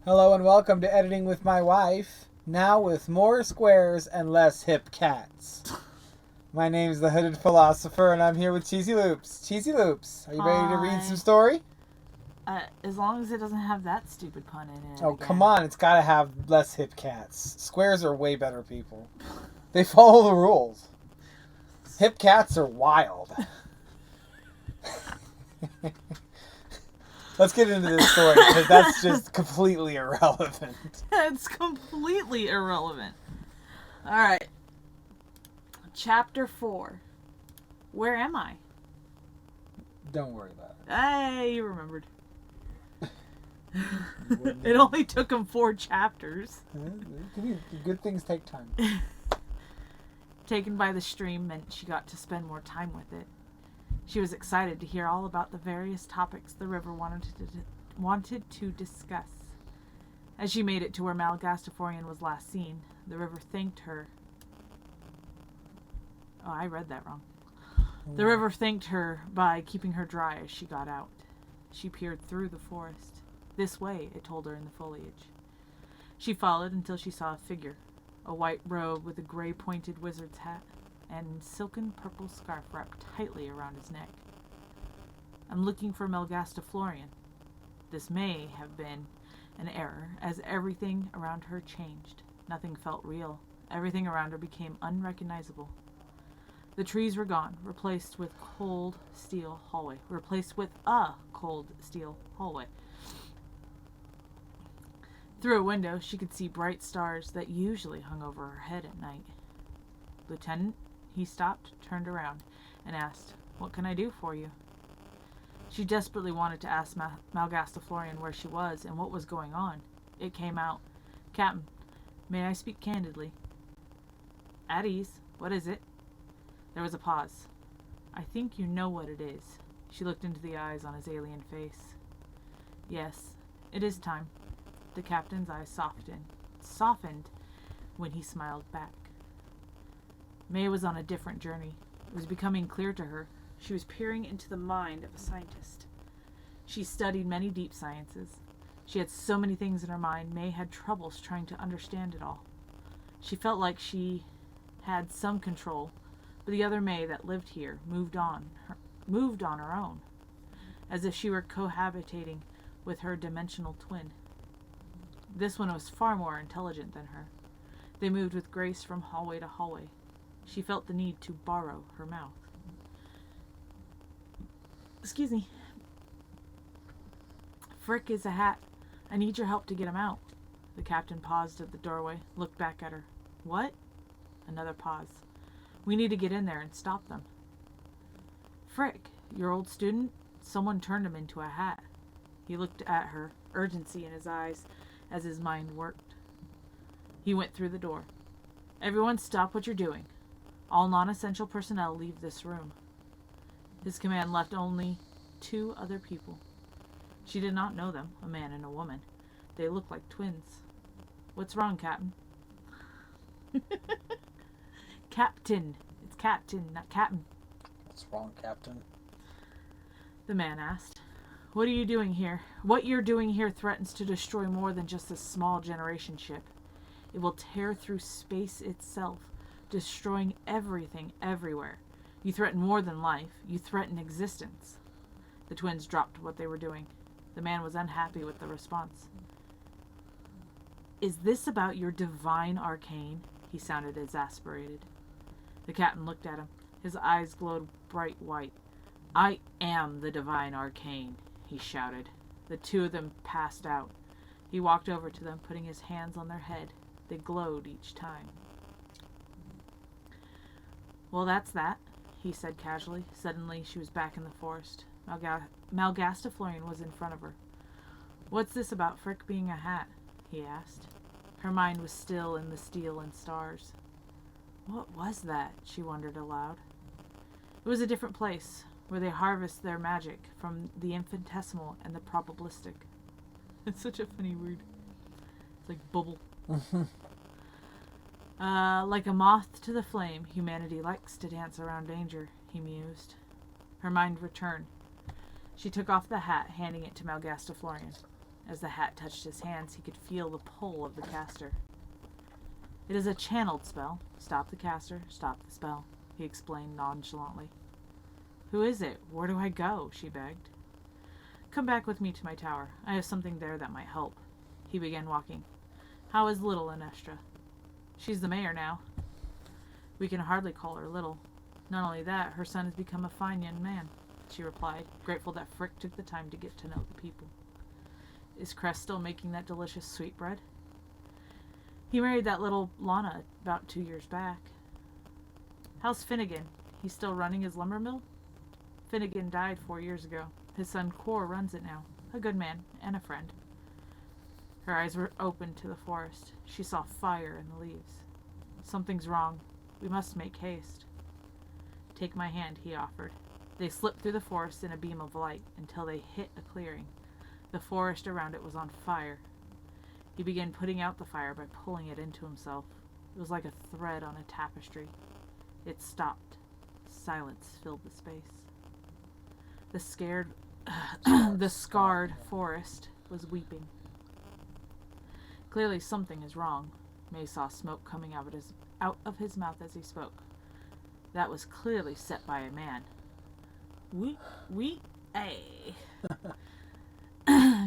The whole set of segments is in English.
Hello and welcome to Editing with My Wife, now with more squares and less hip cats. My name's The Hooded Philosopher and I'm here with Cheesy Loops. Cheesy Loops, are you ready to read some story? As long as it doesn't have that stupid pun in it. Oh, again. come on, it's gotta have less hip cats. Squares are way better people. They follow the rules. Hip cats are wild. Let's get into this story, because that's just completely irrelevant. It's completely irrelevant. Alright. Chapter 4. Where am I? Don't worry about it. Hey, you remembered. It only took him 4 chapters. Good things take time. Taken by the stream meant she got to spend more time with it. She was excited to hear all about the various topics the river wanted to discuss. As she made it to where Malgastaforian was last seen, the river thanked her. Oh, I read that wrong. The river thanked her by keeping her dry as she got out. She peered through the forest. This way, it told her in the foliage. She followed until she saw a figure, a white robe with a gray pointed wizard's hat and silken purple scarf wrapped tightly around his neck. I'm looking for Malgastaforian. This may have been an error, as everything around her changed. Nothing felt real. Everything around her became unrecognizable. The trees were gone, replaced with a cold steel hallway. Through a window, she could see bright stars that usually hung over her head at night. Lieutenant, he stopped, turned around, and asked, "What can I do for you?" She desperately wanted to ask Malgastaforian where she was and what was going on. It came out. "Captain, may I speak candidly?" "At ease. What is it?" There was a pause. "I think you know what it is." She looked into the eyes on his alien face. "Yes, it is time." The captain's eyes softened when he smiled back. May was on a different journey. It was becoming clear to her. She was peering into the mind of a scientist. She studied many deep sciences. She had so many things in her mind, May had troubles trying to understand it all. She felt like she had some control, but the other May that lived here moved on her own, as if she were cohabitating with her dimensional twin. This one was far more intelligent than her. They moved with grace from hallway to hallway. She felt the need to borrow her mouth. "Excuse me. Frick is a hat. I need your help to get him out." The captain paused at the doorway, looked back at her. "What?" Another pause. "We need to get in there and stop them." "Frick, your old student? Someone turned him into a hat." He looked at her, urgency in his eyes as his mind worked. He went through the door. "Everyone stop what you're doing. All non-essential personnel leave this room." His command left only 2 other people. She did not know them, a man and a woman. They looked like twins. "What's wrong, Captain?" "Captain. It's Captain, not Captain." What's wrong, Captain? The man asked. "What are you doing here? What you're doing here threatens to destroy more than just a small generation ship. It will tear through space itself, destroying everything everywhere. You threaten more than life. You threaten existence." The twins dropped what they were doing. The man was unhappy with the response. "Is this about your divine arcane?" He sounded exasperated. The captain looked at him. His eyes glowed bright white. "I am the divine arcane," he shouted. The 2 of them passed out. He walked over to them, putting his hands on their head. They glowed each time. "Well, that's that," he said casually. Suddenly, she was back in the forest. Malgastaforian was in front of her. "What's this about Frick being a hat?" he asked. Her mind was still in the steel and stars. What was that? She wondered aloud. It was a different place, where they harvest their magic from the infinitesimal and the probabilistic. It's such a funny word. It's like bubble. Like a moth to the flame, humanity likes to dance around danger, he mused. Her mind returned. She took off the hat, handing it to Malgastaforian. As the hat touched his hands, he could feel the pull of the caster. It is a channeled spell. Stop the caster, stop the spell, he explained nonchalantly. Who is it? Where do I go? She begged. Come back with me to my tower. I have something there that might help. He began walking. How is little Anestra? She's the mayor now. We can hardly call her little. Not only that, her son has become a fine young man, she replied, grateful that Frick took the time to get to know the people. Is Crest still making that delicious sweetbread? He married that little Lana about 2 years back. How's Finnegan? He's still running his lumber mill? Finnegan died 4 years ago. His son Cor runs it now. A good man and a friend. Her eyes were open to the forest. She saw fire in the leaves. Something's wrong. We must make haste. Take my hand, he offered. They slipped through the forest in a beam of light until they hit a clearing. The forest around it was on fire. He began putting out the fire by pulling it into himself. It was like a thread on a tapestry. It stopped. Silence filled the space. The scarred forest was weeping. Clearly something is wrong. May saw smoke coming out of his mouth as he spoke. That was clearly set by a man. Ay.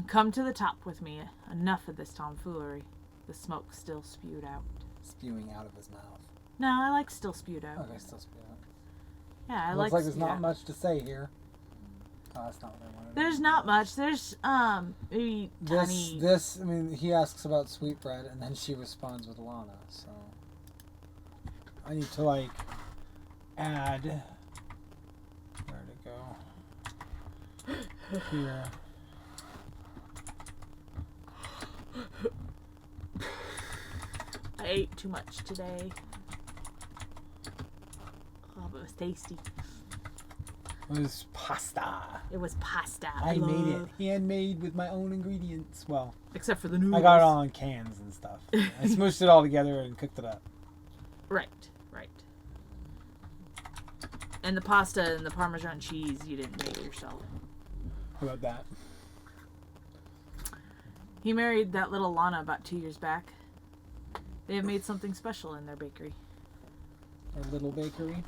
Come to the top with me. Enough of this tomfoolery. The smoke still spewed out. Spewing out of his mouth. No, I like still spewed out. Okay, still spewed out. Yeah, I Looks like there's spewed not out. much to say here. Oh, that's not what I wanted. There's not much. There's maybe tiny. This. I mean, he asks about sweetbread, and then she responds with Lana. So I need to like add. Where'd it go? Here. I ate too much today. Oh, but it was tasty. It was pasta. It was pasta. I made it handmade with my own ingredients. Well, except for the noodles. I got it all in cans and stuff. I smooshed it all together and cooked it up. Right. And the pasta and the Parmesan cheese you didn't make yourself. How about that? He married that little Lana about 2 years back. They have made something special in their bakery. Our little bakery.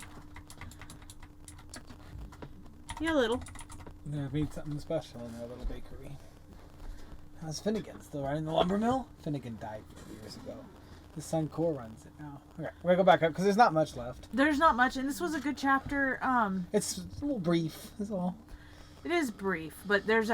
Yeah, little. They've made something special in their little bakery. How's Finnegan? Still running the lumber mill? Finnegan died 4 years ago. His son Cor runs it now. Okay, we're gonna go back up because there's not much left. There's not much, and this was a good chapter. It's a little brief, is all. It is brief, but there's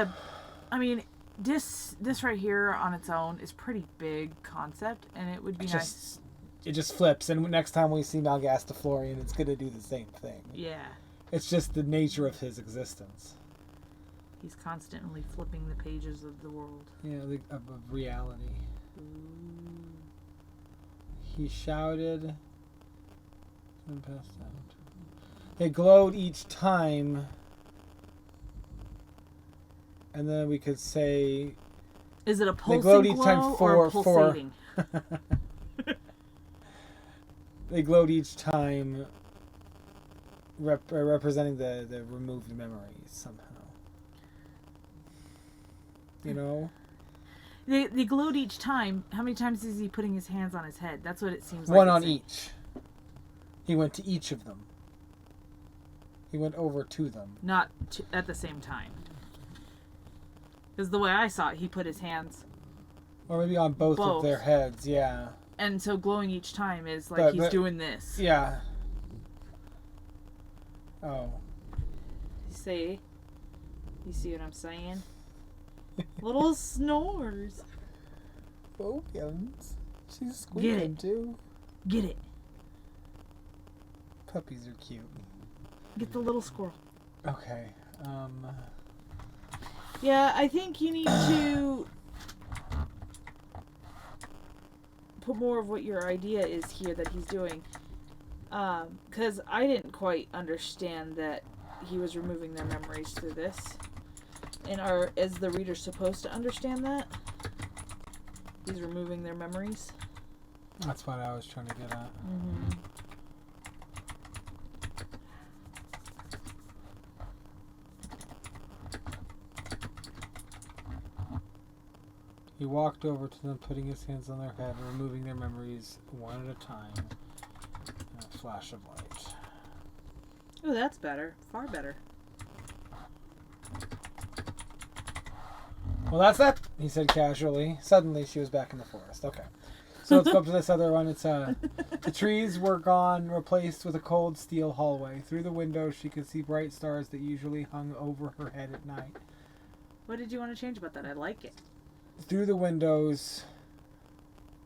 this right here on its own is pretty big concept, and it would be nice. It just flips, and next time we see Malgastiflorian, it's gonna do the same thing. Yeah. It's just the nature of his existence. He's constantly flipping the pages of the world. Yeah, of reality. Ooh. He shouted and passed out. They glowed each time. And then we could say... Is it a pulsing glowed each glow time or pulsating? They glowed each time representing the removed memories somehow. You know? They glowed each time. How many times is he putting his hands on his head? That's what it seems like. One on each. He went to each of them. He went over to them. Not at the same time. Because the way I saw it, he put his hands... Or maybe on both of their heads, yeah. And so glowing each time is like he's doing this. Yeah. Oh. See? You see what I'm saying? Little snores. Bogans. She's squealing too. Get it. Puppies are cute. Get the little squirrel. Okay. Yeah, I think you need to put more of what your idea is here that he's doing. Because I didn't quite understand that he was removing their memories through this. And is the reader supposed to understand that? He's removing their memories? That's what I was trying to get at. Mm-hmm. He walked over to them, putting his hands on their head and removing their memories one at a time. In a flash of light. Oh, that's better. Far better. Well, that's that, he said casually. Suddenly, she was back in the forest. Okay. So let's go up to this other one. It's the trees were gone, replaced with a cold steel hallway. Through the window, she could see bright stars that usually hung over her head at night. What did you want to change about that? I like it. Through the windows,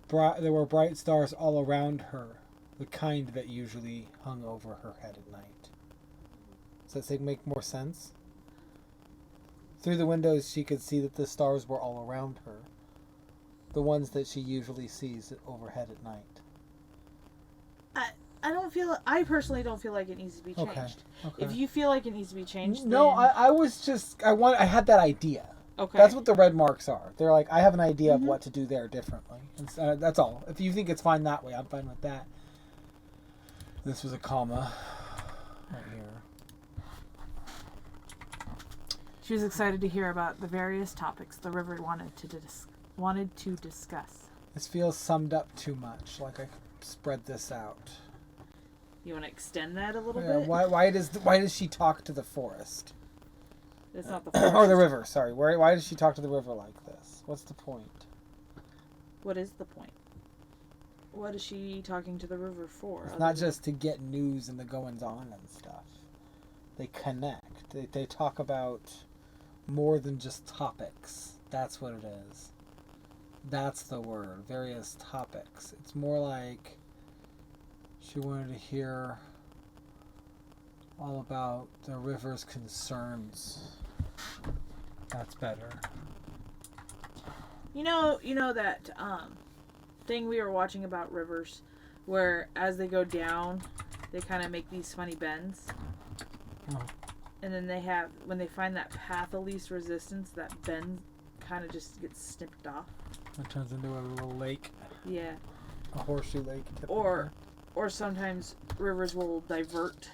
there were bright stars all around her, the kind that usually hung over her head at night. Does that make more sense? Through the windows, she could see that the stars were all around her, the ones that she usually sees overhead at night. I personally don't feel like it needs to be changed. Okay. If you feel like it needs to be changed, no, then... I had that idea. Okay. That's what the red marks are. They're like, I have an idea of what to do there differently. And, that's all. If you think it's fine that way, I'm fine with that. This was a comma right here. She was excited to hear about the various topics the river wanted to discuss. This feels summed up too much. Like I could spread this out. You want to extend that a little bit? Why does she talk to the forest? It's not the forest. Or the river, sorry. Why does she talk to the river like this? What's the point? What is the point? What is she talking to the river for? It's not just to get news and the goings on and stuff. They connect. They talk about more than just topics. That's what it is. That's the word. Various topics. It's more like she wanted to hear all about the river's concerns. That's better. You know that thing we were watching about rivers, where as they go down, they kind of make these funny bends. Oh. And then when they find that path of least resistance, that bend kind of just gets snipped off. It turns into a little lake. Yeah. A horseshoe lake. Or sometimes rivers will divert.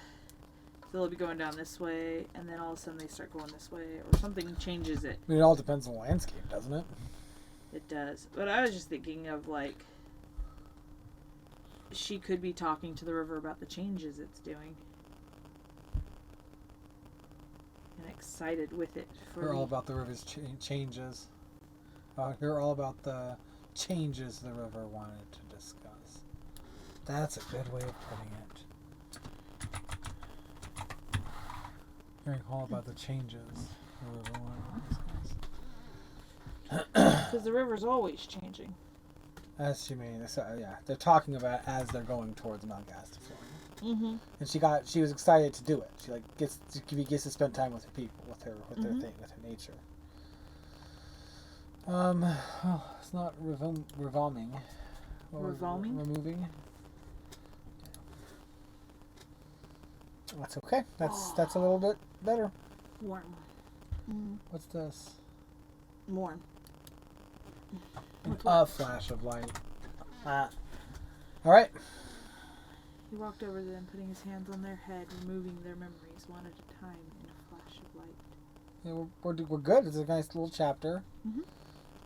So they'll be going down this way, and then all of a sudden they start going this way, or something changes it. I mean, it all depends on the landscape, doesn't it? It does. But I was just thinking of, like, she could be talking to the river about the changes it's doing. And excited with it. Hear all about the river's changes. Hear all about the changes the river wanted to discuss. That's a good way of putting it. Hearing all about the changes the river wanted to discuss. Because the river's always changing. As she mean, they're talking about as they're going towards Malgasta, Florida. Mm-hmm. And she was excited to do it. She gets to spend time with her people, with her thing, with her nature. It's not revolving. Revolving? Removing. That's okay. That's a little bit better. Warm. Mm. What's this? Warm. A flash of light. All right. He walked over to them, putting his hands on their head, removing their memories one at a time in a flash of light. Yeah, we're good. It's a nice little chapter. Mm-hmm.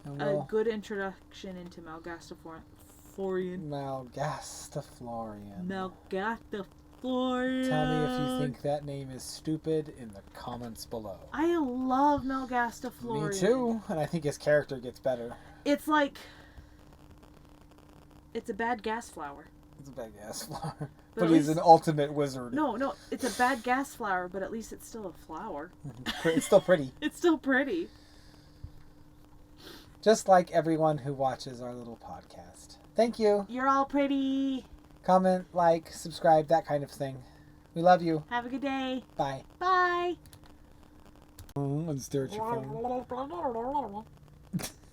And A good introduction into Malgastaflorian. Malgastaflorian. Malgastaflorian. Tell me if you think that name is stupid in the comments below. I love Malgastaflorian. Me too, and I think his character gets better. It's like... It's a bad gas flower. It's a bad gas flower. But he's an ultimate wizard. No, it's a bad gas flower, but at least it's still a flower. It's still pretty. It's still pretty. Just like everyone who watches our little podcast. Thank you. You're all pretty. Comment, like, subscribe, that kind of thing. We love you. Have a good day. Bye. Bye. And stare at your phone.